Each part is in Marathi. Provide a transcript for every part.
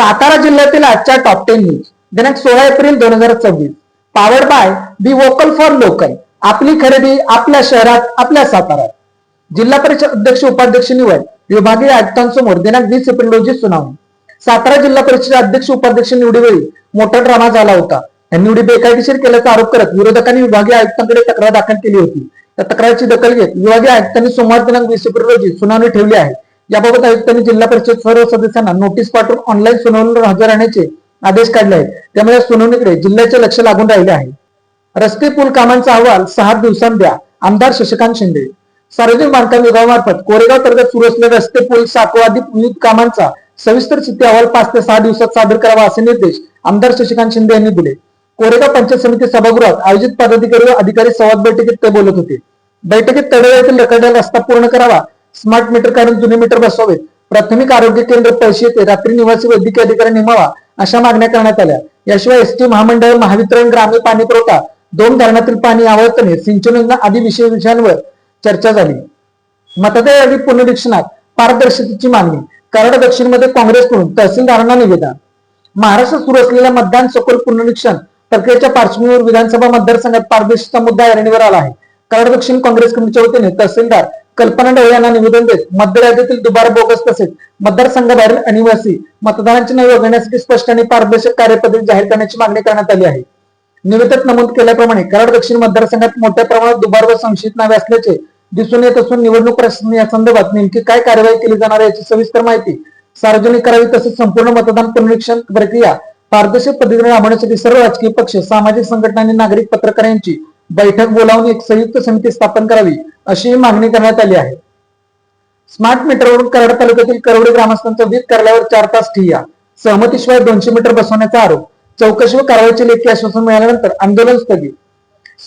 सातारा जिल्ह्यातील आजच्या टॉप 10 न्यूज दिनांक 16 April 2024. Powered by be vocal for local. आपली खरेदी आपल्या शहरात, आपल्या साताऱ्यात. जिल्हा परिषद अध्यक्ष उपाध्यक्ष निवड विभागीय आयुक्तांसमोर दिनांक 20 एप्रिल रोजी सुनावणी. सातारा जिल्हा परिषद अध्यक्ष उपाध्यक्ष निवडीवेळी मोठा ड्रामा झाला होता. या निवडी बेकायदेशीर केल्याचा आरोप करत विरोधकांनी विभागीय आयुक्तांकडे तक्रार दाखल केली होती. या तक्रारीची दखल घेत विभागीय आयुक्तांनी सोमवार दिनांक 20 एप्रिल रोजी सुनावणी ठेवली आहे. याबाबत आयुक्तांनी जिल्हा परिषद सर्व सदस्यांना नोटीस पाठवून ऑनलाईन सुनावणीला हजर राहण्याचे आदेश काढले आहेत. त्यामुळे सुनावणीकडे जिल्ह्याचे लक्ष लागून राहिले आहे. रस्ते पूल कामांचा अहवाल 6 दिवसांत द्या, आमदार शशिकांत शिंदे. सार्वजनिक बांधकाम विभागामार्फत कोरेगाव तालुक्यात सुरू असलेल्या रस्ते पूल साखवादी विविध कामांचा सविस्तर स्थिती अहवाल 5 ते 6 दिवसात सादर करावा असे निर्देश आमदार शशिकांत शिंदे यांनी दिले. कोरेगाव पंचायत समिती सभागृहात आयोजित पदाधिकारी व अधिकारी संवाद बैठकीत ते बोलत होते. बैठकीत तळेगाव येथील रखडलेला रस्ता पूर्ण करावा, स्मार्ट मीटर काढून जुने मीटर बसवावेत, प्राथमिक आरोग्य केंद्र पैसे येथे रात्री निवासी वैद्यकीय अधिकारी नेमावा अशा मागण्या करण्यात आल्या. याशिवाय एसटी महामंडळ, महावितरण, ग्रामीण पाणी पुरवठा, 2 धरणातील पाणी आवर्तने, सिंचन योजना आदी विषयांवर चर्चा झाली. मतदार यादी पुनरीक्षणात पारदर्शकतेची मागणी. कराड दक्षिण मध्ये काँग्रेसकडून तहसीलदारांना निवेदन. महाराष्ट्रात सुरू असलेल्या मतदान सखोल पुनरीक्षण प्रक्रियेच्या पार्श्वभूमीवर विधानसभा मतदारसंघात पारदर्शकता मुद्दा ऐरणीवर आला आहे. कराड दक्षिण काँग्रेस कमिटीच्या वतीने तहसीलदार कल्पना डोळे यांना निवेदन देत मतदार यादीतील दुबार बोगस तसेच मतदारसंघाबाहेरील अनिवासी मतदारांची नावे वगळण्यासाठी स्पष्ट आणि पारदर्शक कार्यपद्धती जाहीर करण्याची मागणी करण्यात आली आहे. निवेदनात नमूद केल्याप्रमाणे कराड दक्षिण मतदारसंघात मोठ्या प्रमाणात दुबार व संशयित नावे असल्याचे दिसून येत असून निवडणूक प्रशासन या संदर्भात नेमकी काय कार्यवाही केली जाणार आहे याची सविस्तर माहिती सार्वजनिक करावी. तसेच संपूर्ण मतदान पुनरीक्षण प्रक्रिया पारदर्शक पद्धतीने राबवण्यासाठी सर्व राजकीय पक्ष, सामाजिक संघटना आणि नागरिक पत्रकार यांची बैठक बोलावून एक संयुक्त समिती स्थापन करावी अशी मागणी करण्यात आली आहे. स्मार्ट मीटरवरून कराड तालुक्यातील करवडे ग्रामस्थांचा वीज कार्यालयावर 4 तास ठिय्या, सहमतीशिवाय 200 मीटर बसवण्याचा आरोप. चौकशी व कारवाईचे लेखी आश्वासन मिळाल्यानंतर आंदोलन स्थगित.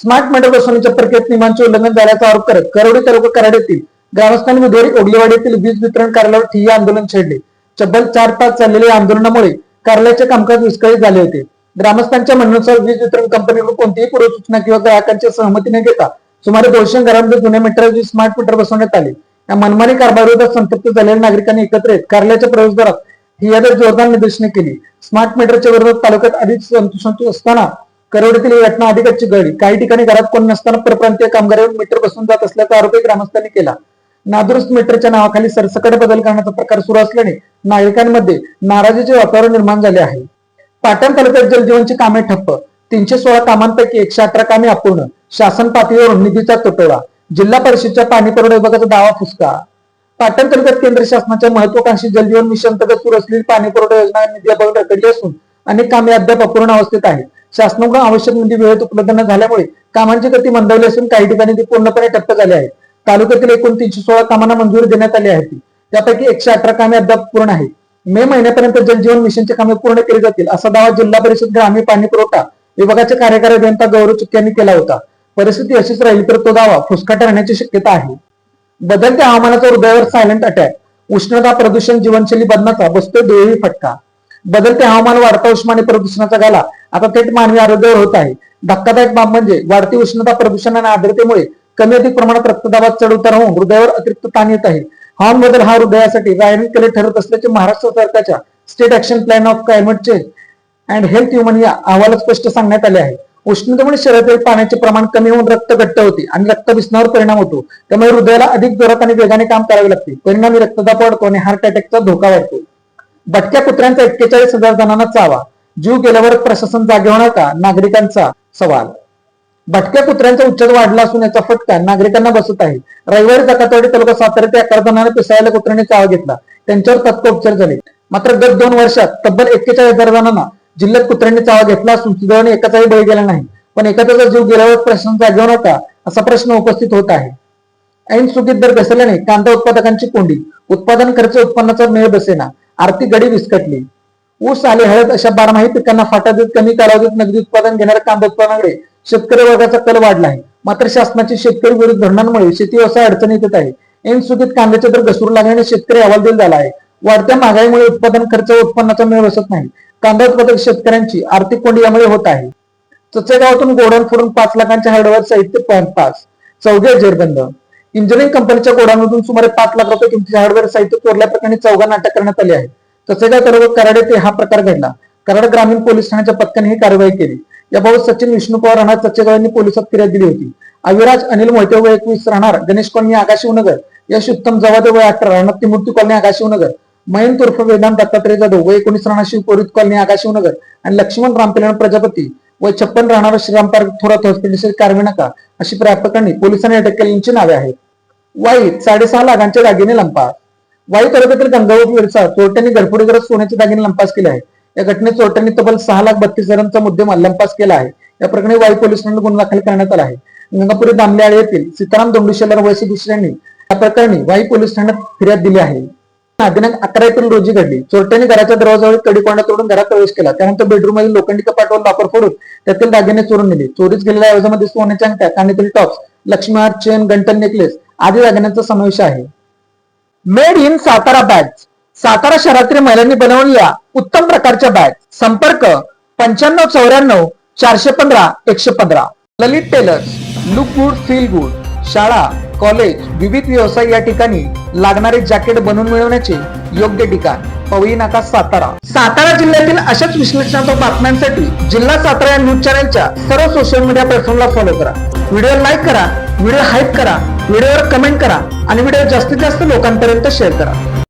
स्मार्ट मीटर बसवण्याच्या प्रक्रियेत नियमांचे उल्लंघन झाल्याचा आरोप करत करवडे तालुका कराड येथील ग्रामस्थांनी बुधवारी ओगलेवाडी येथील वीज वितरण कार्यालयावर ठिय्या आंदोलन छेडले. तब्बल 4 तास चाललेल्या आंदोलनामुळे कार्यालयाचे कामकाज विस्कळीत झाले होते. ग्रामस्थांच्या म्हणण्यानुसार वीज वितरण कंपनीकडून कोणतीही पूर्वसूचना किंवा ग्राहकांची सहमती न घेता सुमारे 200 घरांमध्ये जुन्या मीटरऐवजी स्मार्ट मीटर बसवण्यात आले. या मनमानी कारभाराविरोधात संतप्त झालेल्या नागरिकांनी एकत्र येत कार्यालयाच्या प्रवेशद्वारात ठिय्यादार जोरदार निदर्शने केली. स्मार्ट मीटरच्या विरोधात तालुक्यात आधीच संतोष असताना करवडीतील ही घटना अधिकची घडली. काही ठिकाणी घरात कोण नसताना परप्रांतीय कामगारांवर मीटर बसवून जात असल्याचा आरोपही ग्रामस्थांनी केला. नादुरुस्त मीटरच्या नावाखाली सरसकट बदल करण्याचा प्रकार सुरू असल्याने नागरिकांमध्ये नाराजीचे वातावरण निर्माण झाले आहे. पाटण तालुक्यात जलजीवनची कामे ठप्प. 316 कामांपैकी 118 कामे अपूर्ण. शासन पातळीवरून निधीचा तुटवडा. जिल्हा परिषदच्या पाणी पुरवठा विभागाचा दावा फुसका. पाटण तालुक्यात केंद्र शासनाच्या महत्वाकांक्षी जलजीवन मिशन अंतर्गत सुरू असलेली पाणी पुरवठा योजना निधी अभावी रखडली असून अनेक कामे अद्याप अपूर्ण अवस्थेत आहेत. शासनाकडून आवश्यक निधी वेळेत उपलब्ध न झाल्यामुळे कामांची गती मंदावली असून काही ठिकाणी ती पूर्णपणे ठप्प झाली आहे. तालुक्यातील एकूण 316 कामांना मंजुरी देण्यात आली आहे. त्यापैकी 118 कामे अद्याप पूर्ण आहेत. मे महिन्यापर्यंत जलजीवन मिशनची कामे पूर्ण केली जातील असा दावा जिल्हा परिषद ग्रामीण पाणी पुरवठा विभागाचे कार्यकारी अभियंता गौरव चुके यांनी केला होता. परिस्थिती अशीच राहिली तर तो दावा फुसका ठरण्याची शक्यता आहे. बदलत्या हवामानाचा हृदयावर सायलेंट अटॅक. उष्णता, प्रदूषण, जीवनशैली बदलाचा बसतोय दुहेरी फटका. बदलते हवामान, वाढता उष्मा आणि प्रदूषणाचा गाला आता थेट मानवी आरोग्यावर होत आहे. धक्कादायक बाब म्हणजे वाढती उष्णता, प्रदूषण आणि आर्द्रतेमुळे कमी अधिक प्रमाणात रक्तदाबात चढ उतार होऊन हृदयावर अतिरिक्त ताण येत आहे. हवामान बदल हा हृदयासाठी रायनिंग केले ठरत असल्याचे महाराष्ट्र सरकारच्या state action plan of climate change and health human या अहवालात स्पष्ट सांगण्यात आले आहे. उष्णतेमुळे शरीरातील पाण्याचे प्रमाण कमी होऊन रक्त घट्ट होते आणि रक्तभिसरणावर परिणाम होतो. त्यामुळे हृदयाला अधिक जोरात आणि वेगाने काम करावे लागते. परिणामी रक्तदाब वाढतो आणि हार्ट अटॅकचा धोका वाढतो. भटक्या कुत्र्यांचा 41,000 जणांना चावा. जीव गेल्यावर प्रशासन जागे होणार का? नागरिकांचा सवाल. भटक्या कुत्र्यांचा उच्चार वाढला असून याचा फटका नागरिकांना बसत आहे. रविवारी जकातवाडी तालुका सातारा ते 11 जणांना पिसाळलेल्या कुत्र्याने चावा घेतला. त्यांच्यावर तात्काळ उपचार झाले. मात्र गत 2 वर्षात तब्बल 41,000 जणांना जिल्ह्यात कुत्र्यांनी चावा घेतला असून सुदैवाने एकाचाही बळी गेला नाही. पण एखाद्याचा जीव गेल्यावर प्रशासन जागे होणार का असा प्रश्न उपस्थित होत आहे. ऐन सुगीत दर घसरल्याने कांदा उत्पादकांची कोंडी. उत्पादन खर्च उत्पन्नाचा मेळ बसेना. आर्थिक गडी विस्कटली. ऊस, आले, हळद अशा बारमाही पिकांना फाटा देत कमी कालावधीत नगदी उत्पादन घेणाऱ्या कांदा उत्पादनाकडे शेतकरी वर्गाचा कल वाढला आहे. मात्र शासनाची शेतकरी विरोधी धोरणांमुळे शेती व्यवसाय अडचणीत येत आहे. ऐन सुगीत कांद्याचे दर घसरू लागल्याने शेतकरी हवालदिल झाला आहे. वाढत्या महागाईमुळे उत्पादन खर्च व उत्पन्नाचा मेळ बसत नाही. कांदा उत्पादक शेतकऱ्यांची आर्थिक कोंडी यामुळे होत आहे. चचेगावातून गोडाऊन फोडून 5 लाखांच्या हार्डवेअर साहित्य पास. चौघे जेरबंद. इंजिनिअरिंग कंपनीच्या गोडाऊनमधून सुमारे 5 लाख रुपये किमतीचे हार्डवेअर साहित्य चोरल्या प्रकरणी 4 अटक करण्यात आली आहे. तसेगाव तालुका कराड येथे हा प्रकार घडला. कराड ग्रामीण पोलीस ठाण्याच्या पथकाने ही कारवाई केली. याबाबत सचिन विष्णू पवार राणा चचेगाव यांनी पोलिसात फिर्याद दिली होती. अविराज अनिल मोहिते वय 21 राहणार गणेश कॉलनी आकाशिवनगर, यश उत्तम जवादे वय 18 राहणार तिमूर्ती कॉलनी आकाशिवनगर, मयंक उर्फ वेदांत दत्तात्रय जाधव वय 19 राहणार शिवपुरीत कॉलनी आकाशिवनगर आणि लक्ष्मण रामपिलान प्रजापती वय 56 राहणार श्रीराम पार्क थोरात हॉस्पिटल कारवी नका अशी प्रकरणी पोलिसांनी अटक केल्याची नावे आहेत. वाईत 6.5 लाखांच्या दागिने लंपास. वाई तालुक्यातील गंगावत विरसा चोरट्यांनी घरफोडी करत सोन्याचे दागिने लंपास केले आहे. या घटनेत चोरट्यांनी तब्बल 6,32,000चा मुद्देमाल लंपास केला आहे. या प्रकरणी वाई पोलीस ठाण्यात गुन्हा दाखल करण्यात आला आहे. गंगापुरी दामलेआळे येथील सीताराम दोंडुशेलार वय 37 यांनी या प्रकरणी वाई पोलीस ठाण्यात फिर्याद दिली आहे. दिनांक 11 एप्रिल रोजी घडली. चोरट्यांनी घराच्या दरवाजावर कडी कोंडा तोडून घरात प्रवेश केला. त्यानंतर बेडरूम मधील लोखंडी कपाटावर लाकर फोडून त्यातील दागिने चोरून नेले. चोरीस गेलेल्या ऐवजामध्ये सोन्याच्या अंगठ्या, कानातील टॉप्स, लक्ष्मीहार, चेन, गंटन, नेकलेस आदी दागिन्यांचा समावेश आहे. Made in Satara bags. Satara शहरातील महिलांनी बनवलेल्या उत्तम प्रकारच्या बॅग. संपर्क 9594 415 115. Lalit tailors. Look good feel good. शाळा, कॉलेज, विविध व्यवसाय या ठिकाणी लागणारे जॅकेट बनवून मिळवण्याचे योग्य ठिकाण पवई नाका सातारा. सातारा जिल्ह्यातील अशाच विश्लेषणात्मक बातम्यांसाठी जिल्हा सातारा या न्यूज चॅनलच्या सर्व सोशल मीडिया प्लॅटफॉर्मला फॉलो करा. व्हिडिओ लाईक करा, व्हिडिओ हाईप करा, व्हिडिओवर कमेंट करा आणि व्हिडिओ जास्तीत जास्त लोकांपर्यंत शेअर करा.